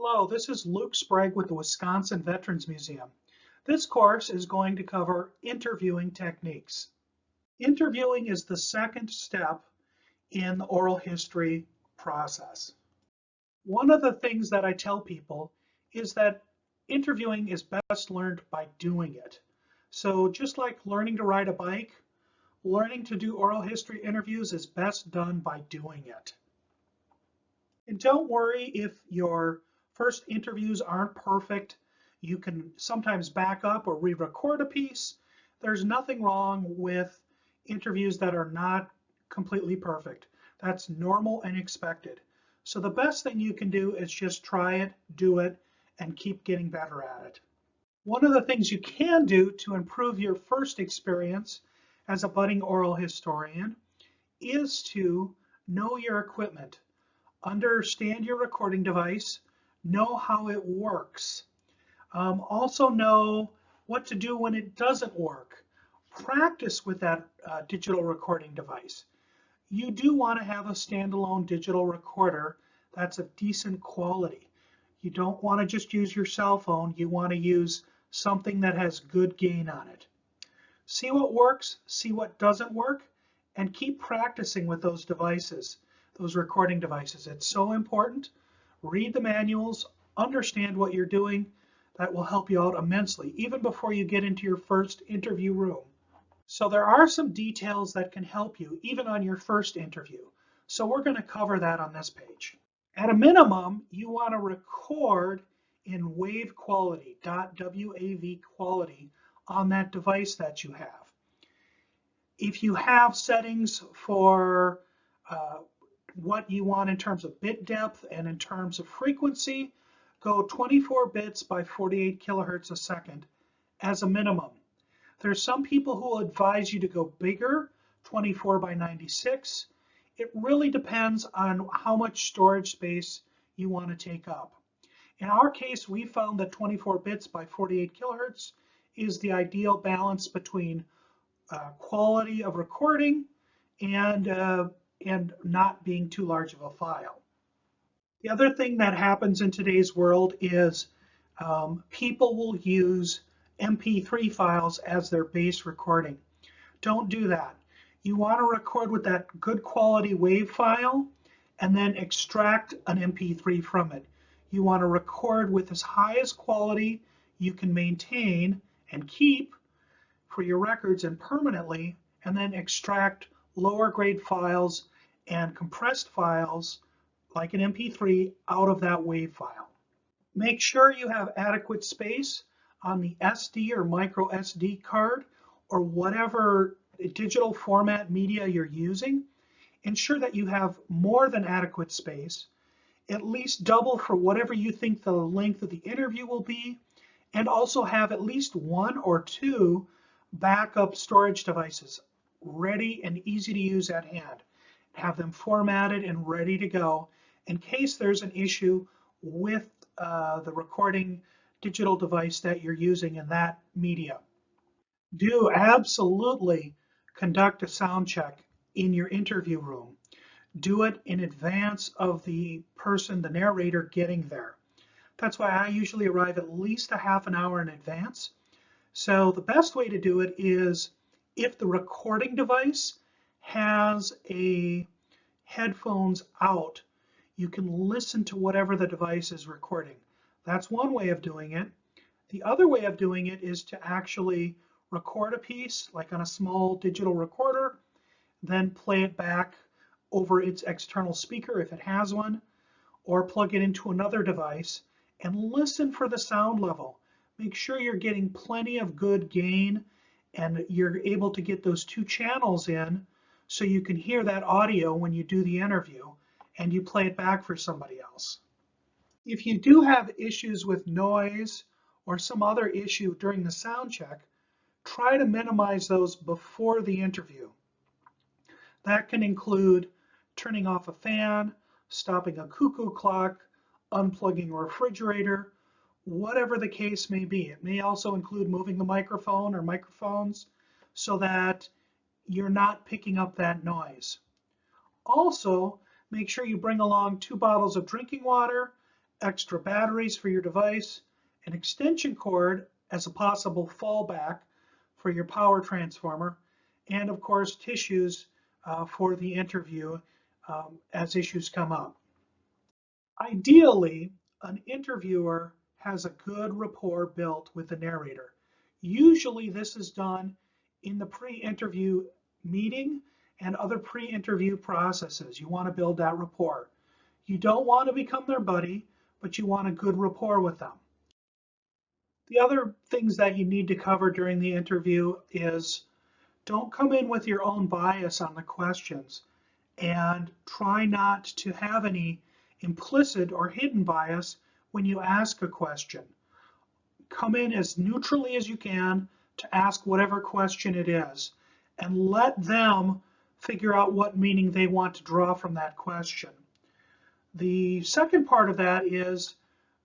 Hello, this is Luke Sprague with the Wisconsin Veterans Museum. This course is going to cover interviewing techniques. Interviewing is the second step in the oral history process. One of the things that I tell people is that interviewing is best learned by doing it. So just like learning to ride a bike, learning to do oral history interviews is best done by doing it. And don't worry if your first interviews aren't perfect. You can sometimes back up or re-record a piece. There's nothing wrong with interviews that are not completely perfect. That's normal and expected. So the best thing you can do is just try it, do it, and keep getting better at it. One of the things you can do to improve your first experience as a budding oral historian is to know your equipment. Understand your recording device, know how it works. Also know what to do when it doesn't work. Practice with that digital recording device. You do want to have a standalone digital recorder that's of decent quality. You don't want to just use your cell phone. You want to use something that has good gain on it. See what works, see what doesn't work, and keep practicing with those devices. Those recording devices. It's so important. Read the manuals, understand what you're doing. That will help you out immensely, even before you get into your first interview room. So there are some details that can help you, even on your first interview. So we're going to cover that on this page. At a minimum, you want to record in WAV quality, .wav quality, on that device that you have. If you have settings for what you want in terms of bit depth and in terms of frequency, go 24 bits by 48 kilohertz a second as a minimum. There's some people who will advise you to go bigger, 24 by 96. It really depends on how much storage space you want to take up. In our case, we found that 24 bits by 48 kilohertz is the ideal balance between quality of recording and not being too large of a file. The other thing that happens in today's world is people will use MP3 files as their base recording. Don't do that. You want to record with that good quality WAV file and then extract an MP3 from it. You want to record with as high as quality you can maintain and keep for your records and permanently, and then extract lower grade files and compressed files like an MP3 out of that WAV file. Make sure you have adequate space on the SD or micro SD card or whatever digital format media you're using. Ensure that you have more than adequate space, at least double for whatever you think the length of the interview will be, and also have at least one or two backup storage devices ready and easy to use at hand. Have them formatted and ready to go in case there's an issue with the recording digital device that you're using in that media. Do absolutely conduct a sound check in your interview room. Do it in advance of the person, the narrator, getting there. That's why I usually arrive at least a half an hour in advance. So the best way to do it is if the recording device has a headphones out, you can listen to whatever the device is recording. That's one way of doing it. The other way of doing it is to actually record a piece, like on a small digital recorder, then play it back over its external speaker if it has one, or plug it into another device and listen for the sound level. Make sure you're getting plenty of good gain and you're able to get those two channels in so you can hear that audio when you do the interview and you play it back for somebody else. If you do have issues with noise or some other issue during the sound check, try to minimize those before the interview. That can include turning off a fan, stopping a cuckoo clock, unplugging a refrigerator, whatever the case may be. It may also include moving the microphone or microphones so that you're not picking up that noise. Also, make sure you bring along 2 bottles of drinking water extra batteries for your device, an extension cord as a possible fallback for your power transformer, and of course tissues for the interview as issues come up. Ideally, an interviewer has a good rapport built with the narrator. Usually this is done in the pre-interview meeting and other pre-interview processes. You want to build that rapport. You don't want to become their buddy, but you want a good rapport with them. The other things that you need to cover during the interview is don't come in with your own bias on the questions, and try not to have any implicit or hidden bias when you ask a question. Come in as neutrally as you can to ask whatever question it is, and let them figure out what meaning they want to draw from that question. The second part of that is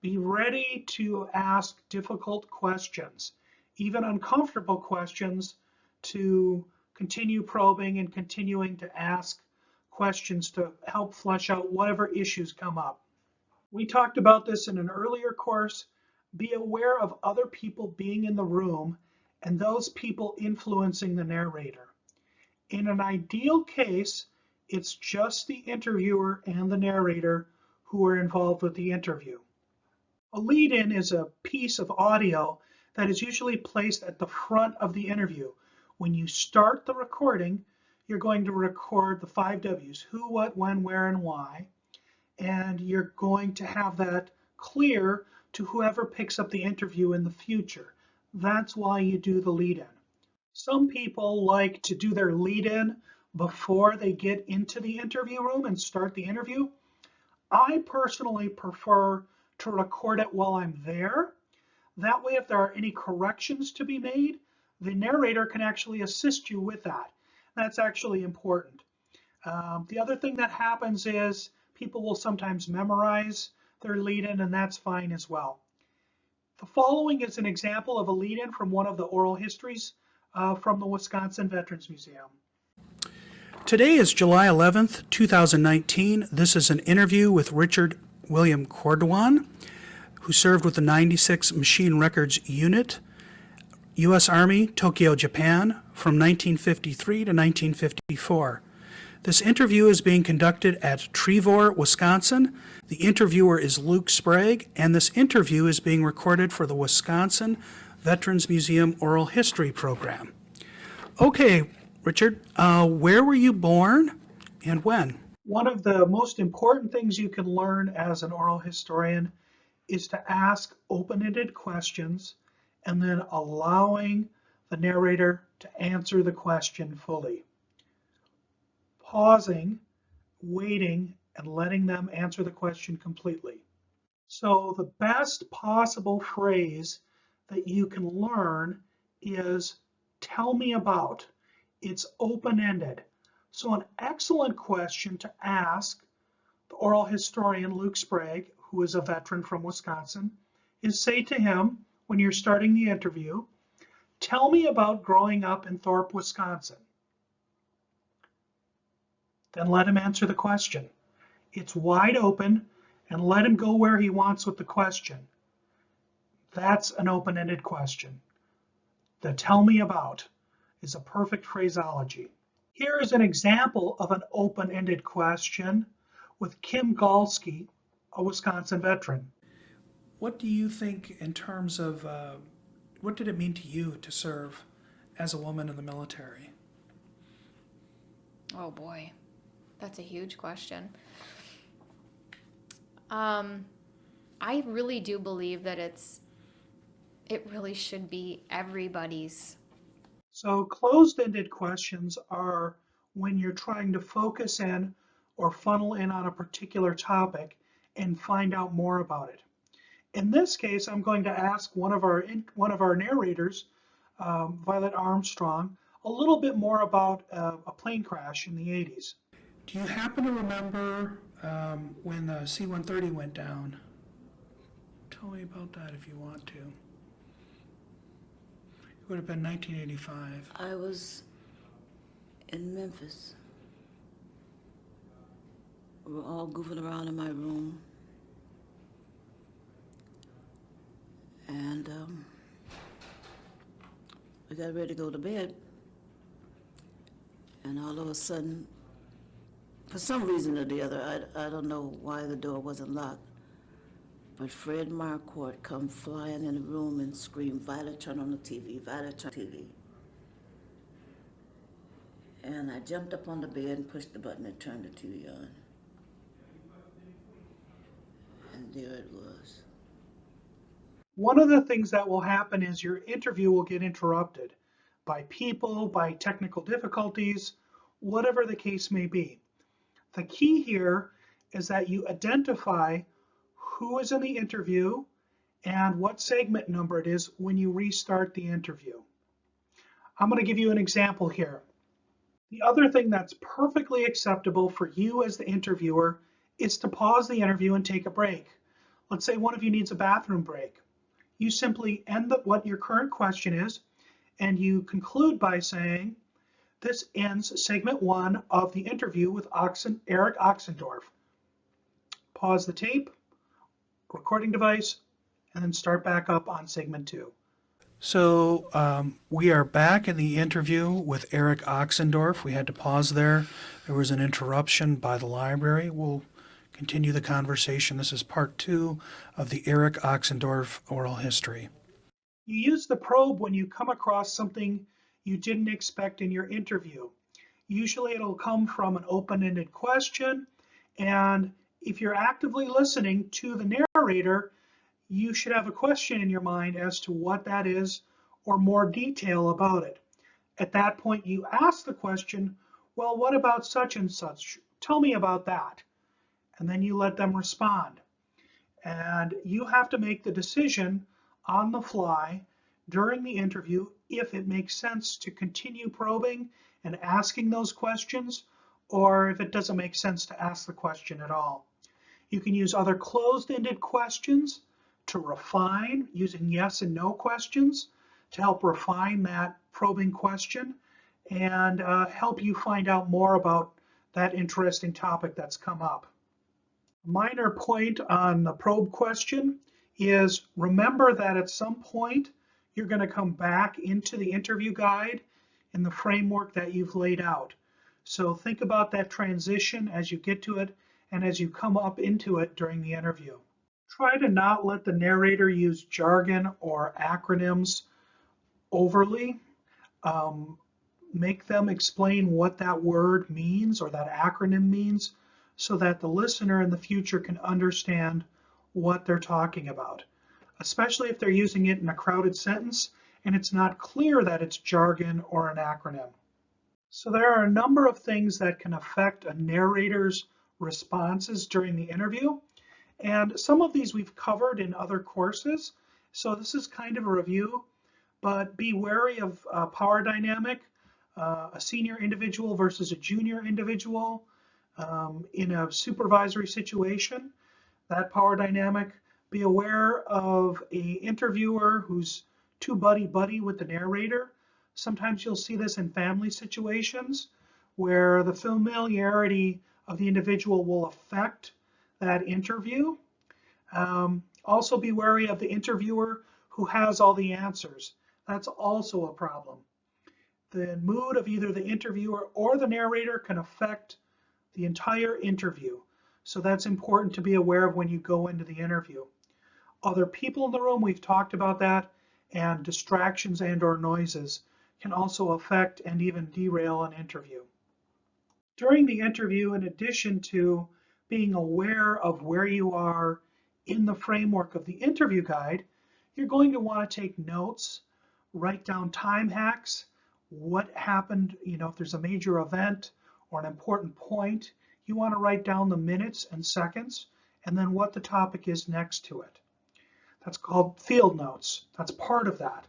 be ready to ask difficult questions, even uncomfortable questions, to continue probing and continuing to ask questions to help flesh out whatever issues come up. We talked about this in an earlier course. Be aware of other people being in the room and those people influencing the narrator. In an ideal case, it's just the interviewer and the narrator who are involved with the interview. A lead-in is a piece of audio that is usually placed at the front of the interview. When you start the recording, you're going to record the 5 W's: who, what, when, where, and why. And you're going to have that clear to whoever picks up the interview in the future. That's why you do the lead-in. Some people like to do their lead-in before they get into the interview room and start the interview. I personally prefer to record it while I'm there. That way, if there are any corrections to be made, the narrator can actually assist you with that. That's actually important. The other thing that happens is people will sometimes memorize their lead-in, and that's fine as well. The following is an example of a lead-in from one of the oral histories from the Wisconsin Veterans Museum. Today is July 11th, 2019. This is an interview with Richard William Cordovan, who served with the 96 Machine Records Unit, U.S. Army, Tokyo, Japan, from 1953 to 1954. This interview is being conducted at Trevor, Wisconsin. The interviewer is Luke Sprague, and this interview is being recorded for the Wisconsin Veterans Museum Oral History Program. Okay, Richard, where were you born and when? One of the most important things you can learn as an oral historian is to ask open-ended questions and then allowing the narrator to answer the question fully. Pausing, waiting, and letting them answer the question completely. So the best possible phrase that you can learn is tell me about. It's open-ended. So an excellent question to ask the oral historian Luke Sprague, who is a veteran from Wisconsin, is say to him when you're starting the interview, tell me about growing up in Thorpe, Wisconsin. Then let him answer the question. It's wide open, and let him go where he wants with the question. That's an open-ended question. The tell me about is a perfect phraseology. Here is an example of an open-ended question with Kim Galsky, a Wisconsin veteran. What do you think in terms of, what did it mean to you to serve as a woman in the military? Oh boy, that's a huge question. I really do believe that it really should be everybody's. So closed-ended questions are when you're trying to focus in or funnel in on a particular topic and find out more about it. In this case, I'm going to ask one of our narrators, Violet Armstrong, a little bit more about a plane crash in the 80s. Do you happen to remember when the C-130 went down? Tell me about that if you want to. It would have been 1985. I was in Memphis. We were all goofing around in my room. And we got ready to go to bed. And all of a sudden, for some reason or the other, I don't know why the door wasn't locked, but Fred Marquardt come flying in the room and screamed, "Violet, turn on the TV, Violet, turn on the TV." And I jumped up on the bed and pushed the button and turned the TV on. And there it was. One of the things that will happen is your interview will get interrupted by people, by technical difficulties, whatever the case may be. The key here is that you identify who is in the interview and what segment number it is when you restart the interview. I'm going to give you an example here. The other thing that's perfectly acceptable for you as the interviewer is to pause the interview and take a break. Let's say one of you needs a bathroom break. You simply end what your current question is, and you conclude by saying, "This ends segment 1 of the interview with Eric Oxendorf." Pause the tape, recording device, and then start back up on segment 2. So we are back in the interview with Eric Oxendorf. We had to pause there. There was an interruption by the library. We'll continue the conversation. This is part 2 of the Eric Oxendorf oral history. You use the probe when you come across something you didn't expect in your interview. Usually it'll come from an open-ended question, and if you're actively listening to the narrator, you should have a question in your mind as to what that is or more detail about it. At that point, you ask the question, "Well, what about such and such? Tell me about that." And then you let them respond. And you have to make the decision on the fly during the interview if it makes sense to continue probing and asking those questions, or if it doesn't make sense to ask the question at all. You can use other closed-ended questions to refine, using yes and no questions to help refine that probing question and help you find out more about that interesting topic that's come up. A minor point on the probe question is remember that at some point you're going to come back into the interview guide in the framework that you've laid out. So think about that transition as you get to it and as you come up into it during the interview. Try to not let the narrator use jargon or acronyms overly. Make them explain what that word means or that acronym means so that the listener in the future can understand what they're talking about, especially if they're using it in a crowded sentence and it's not clear that it's jargon or an acronym. So there are a number of things that can affect a narrator's responses during the interview. And some of these we've covered in other courses. So this is kind of a review, but be wary of power dynamic, a senior individual versus a junior individual in a supervisory situation, that power dynamic. Be aware of an interviewer who's too buddy-buddy with the narrator. Sometimes you'll see this in family situations where the familiarity of the individual will affect that interview. Also be wary of the interviewer who has all the answers. That's also a problem. The mood of either the interviewer or the narrator can affect the entire interview. So that's important to be aware of when you go into the interview. Other people in the room, we've talked about that, and distractions and or noises can also affect and even derail an interview. During the interview, in addition to being aware of where you are in the framework of the interview guide, you're going to want to take notes, write down time hacks, what happened, if there's a major event or an important point, you want to write down the minutes and seconds, and then what the topic is next to it. That's called field notes. That's part of that.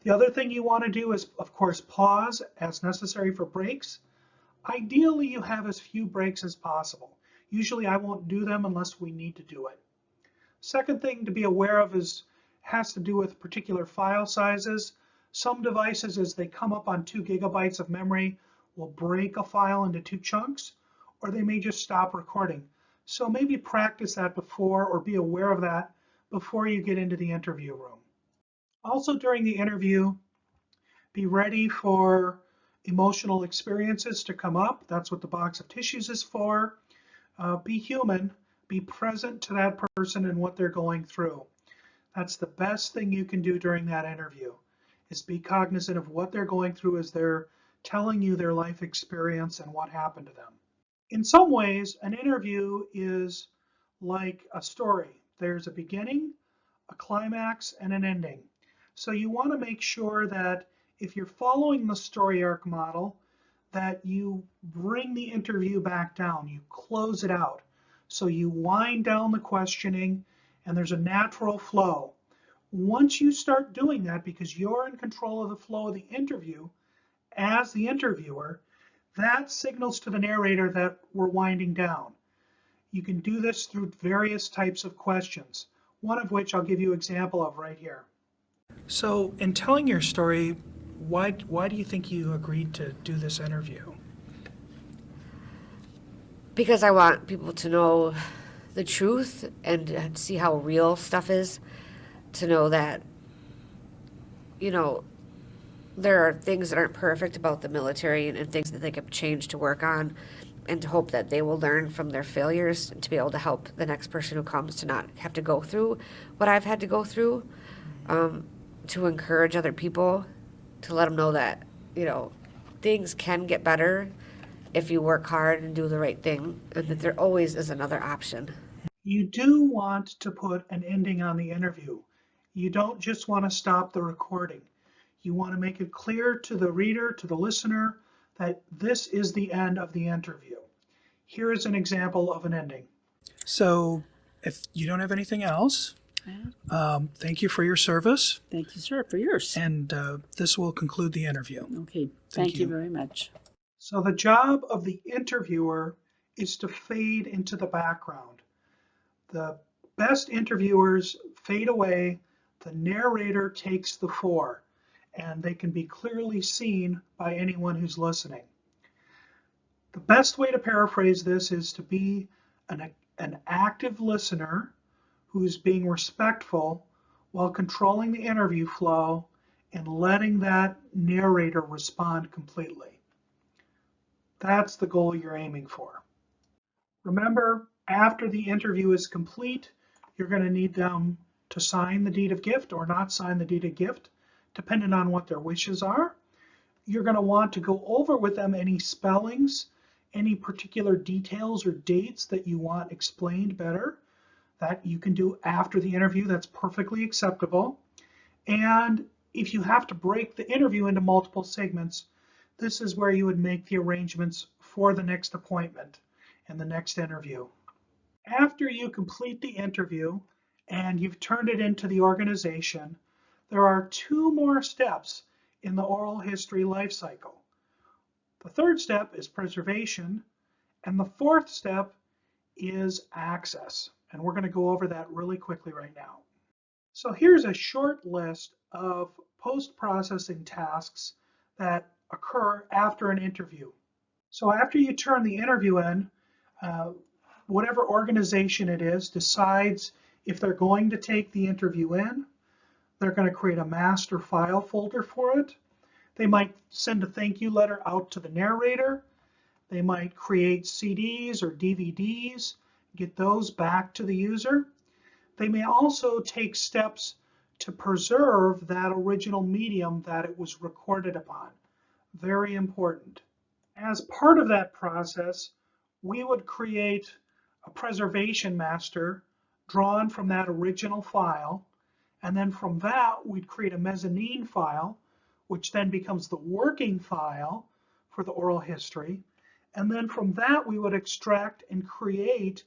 The other thing you want to do is, of course, pause as necessary for breaks. Ideally, you have as few breaks as possible. Usually I won't do them unless we need to do it. Second thing to be aware of has to do with particular file sizes. Some devices, as they come up on 2 gigabytes of memory, will break a file into 2 chunks, or they may just stop recording. So maybe practice that before, or be aware of that before you get into the interview room. Also during the interview, be ready for emotional experiences to come up. That's what the box of tissues is for. Be human, be present to that person and what they're going through. That's the best thing you can do during that interview, is be cognizant of what they're going through as they're telling you their life experience and what happened to them. In some ways, an interview is like a story. There's a beginning, a climax, and an ending. So you want to make sure that if you're following the story arc model, that you bring the interview back down, you close it out. So you wind down the questioning and there's a natural flow. Once you start doing that, because you're in control of the flow of the interview as the interviewer, that signals to the narrator that we're winding down. You can do this through various types of questions, one of which I'll give you an example of right here. So in telling your story, why do you think you agreed to do this interview? Because I want people to know the truth and see how real stuff is, to know that, there are things that aren't perfect about the military and things that they could change to work on, and to hope that they will learn from their failures and to be able to help the next person who comes to not have to go through what I've had to go through, to encourage other people, to let them know that, things can get better if you work hard and do the right thing, and that there always is another option. You do want to put an ending on the interview. You don't just want to stop the recording. You want to make it clear to the reader, to the listener, that this is the end of the interview. Here is an example of an ending. So if you don't have anything else, thank you for your service. Thank you, sir, for yours. And this will conclude the interview. Okay, Thank thank you you. very much. So the job of the interviewer is to fade into the background. The best interviewers fade away, the narrator takes the fore, and they can be clearly seen by anyone who's listening. The best way to paraphrase this is to be an active listener who's being respectful while controlling the interview flow and letting that narrator respond completely. That's the goal you're aiming for. Remember, after the interview is complete, you're going to need them to sign the deed of gift or not sign the deed of gift, depending on what their wishes are. You're going to want to go over with them any spellings, any particular details or dates that you want explained better. That you can do after the interview. That's perfectly acceptable. And if you have to break the interview into multiple segments, this is where you would make the arrangements for the next appointment and the next interview. After you complete the interview and you've turned it into the organization, there are 2 more steps in the oral history life cycle. The third step is preservation, and the fourth step is access. And we're going to go over that really quickly right now. So here's a short list of post-processing tasks that occur after an interview. So after you turn the interview in, whatever organization it is decides if they're going to take the interview in. They're going to create a master file folder for it. They might send a thank you letter out to the narrator. They might create CDs or DVDs, get those back to the user. They may also take steps to preserve that original medium that it was recorded upon. Very important. As part of that process, we would create a preservation master drawn from that original file, and then from that we'd create a mezzanine file, which then becomes the working file for the oral history, and then from that we would extract and create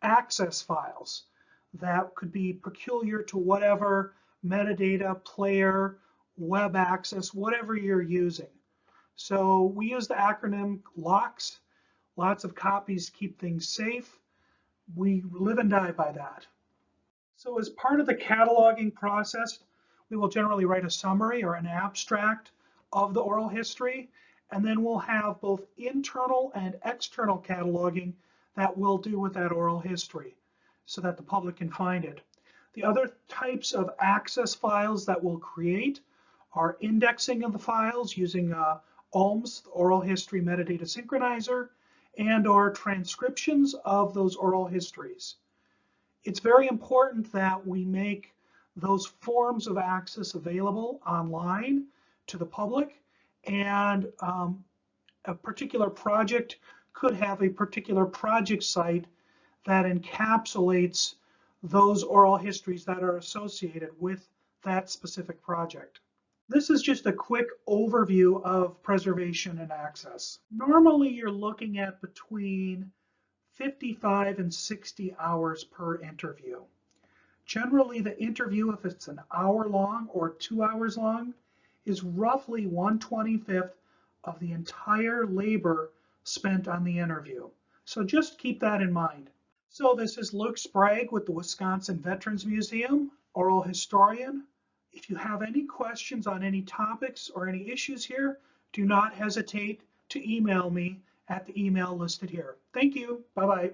access files that could be peculiar to whatever metadata, player, web access, whatever you're using. So we use the acronym LOCKSS. Lots of copies keep things safe. We live and die by that. So as part of the cataloging process, we will generally write a summary or an abstract of the oral history, and then we'll have both internal and external cataloging that we'll do with that oral history so that the public can find it. The other types of access files that we'll create are indexing of the files using OHMS, the Oral History Metadata Synchronizer, and or transcriptions of those oral histories. It's very important that we make those forms of access available online to the public, and a particular project could have a particular project site that encapsulates those oral histories that are associated with that specific project. This is just a quick overview of preservation and access. Normally you're looking at between 55 and 60 hours per interview. Generally the interview, if it's an hour long or 2 hours long, is roughly 1/25 of the entire labor spent on the interview. So just keep that in mind. So this is Luke Sprague with the Wisconsin Veterans Museum, oral historian. If you have any questions on any topics or any issues here, do not hesitate to email me at the email listed here. Thank you. Bye-bye.